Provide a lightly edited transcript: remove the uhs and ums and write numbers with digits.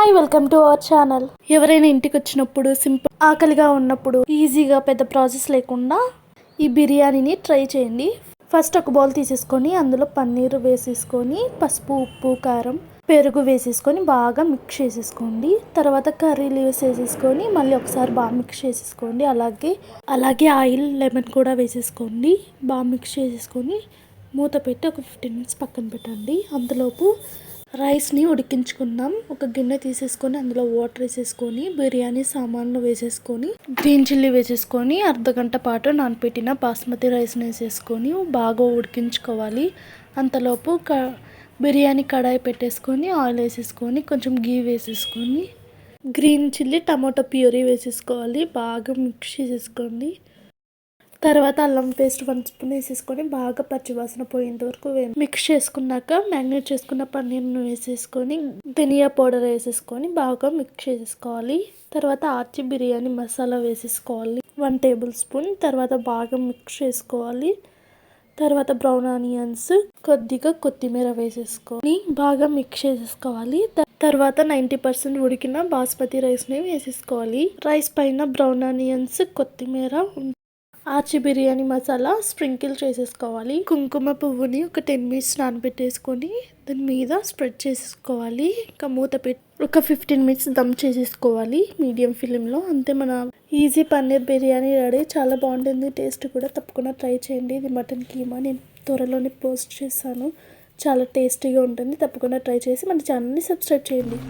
Hi, welcome to our channel. ఎవరైనా ఇంటికి వచ్చినప్పుడు సింపుల్ ఆకలిగా ఉన్నప్పుడు ఈజీగా పెద్ద ప్రాసెస్ లేకుండా ఈ బిర్యానీని ట్రై చేయండి. ఫస్ట్ ఒక బౌల్ తీసేసుకొని అందులో పన్నీర్ వేసేసుకొని పసుపు, ఉప్పు, కారం, పెరుగు వేసేసుకొని బాగా మిక్స్ చేసేసుకోండి. తర్వాత కర్రీ లీవ్స్ వేసేసుకొని మళ్ళీ ఒకసారి బాగా మిక్స్ చేసేసుకోండి. అలాగే ఆయిల్, లెమన్ కూడా వేసేసుకోండి. బాగా మిక్స్ చేసేసుకొని మూత పెట్టి ఒక 15 మినిట్స్ పక్కన పెట్టండి. అంతలోపు రైస్ని ఉడికించుకుందాం. ఒక గిన్నె తీసేసుకొని అందులో వాటర్ వేసేసుకొని బిర్యానీ సామాన్లు వేసేసుకొని గ్రీన్ చిల్లీ వేసేసుకొని అర్ధగంట పాటు నానపెట్టిన బాస్మతి రైస్ని వేసేసుకొని బాగా ఉడికించుకోవాలి. అంతలోపు బిర్యానీ కడాయి పెట్టేసుకొని ఆయిల్ వేసేసుకొని కొంచెం గీ వేసేసుకొని గ్రీన్ చిల్లీ, టమాటో ప్యూరీ వేసేసుకోవాలి. బాగా మిక్స్ చేసేసుకోండి. తర్వాత అల్లం పేస్ట్ 1 స్పూన్ వేసేసుకొని బాగా పచ్చివాసన పోయేంత వరకు మిక్స్ చేసుకున్నాక మ్యారినేట్ చేసుకున్న పన్నీర్ను వేసేసుకొని ధనియా పౌడర్ వేసేసుకొని బాగా మిక్స్ చేసేసుకోవాలి. తర్వాత ఆచి బిర్యానీ మసాలా వేసేసుకోవాలి 1 టేబుల్ స్పూన్. తర్వాత బాగా మిక్స్ చేసుకోవాలి. తర్వాత బ్రౌన్ ఆనియన్స్, కొద్దిగా కొత్తిమీర వేసేసుకొని బాగా మిక్స్ చేసేసుకోవాలి. తర్వాత 90% ఉడికిన బాస్మతి రైస్ని వేసేసుకోవాలి. రైస్ పైన బ్రౌన్ ఆనియన్స్, కొత్తిమీర, ఆచి బిర్యానీ మసాలా స్ప్రింకిల్ చేసేసుకోవాలి. కుంకుమ పువ్వుని ఒక 10 మినిట్స్ నానబెట్టేసుకొని దాని మీద స్ప్రెడ్ చేసేసుకోవాలి. ఇంకా మూత పెట్టి ఒక 15 మినిట్స్ దమ్ చేసేసుకోవాలి మీడియం ఫ్లేమ్లో. అంతే, మన ఈజీ పన్నీర్ బిర్యానీ రెడీ. చాలా బాగుంటుంది, టేస్ట్ కూడా. తప్పకుండా ట్రై చేయండి. ఇది మటన్ కీమా నేను త్వరలోనే పోస్ట్ చేశాను. చాలా టేస్టీగా ఉంటుంది. తప్పకుండా ట్రై చేసి మన ఛానల్ని సబ్స్క్రైబ్ చేయండి.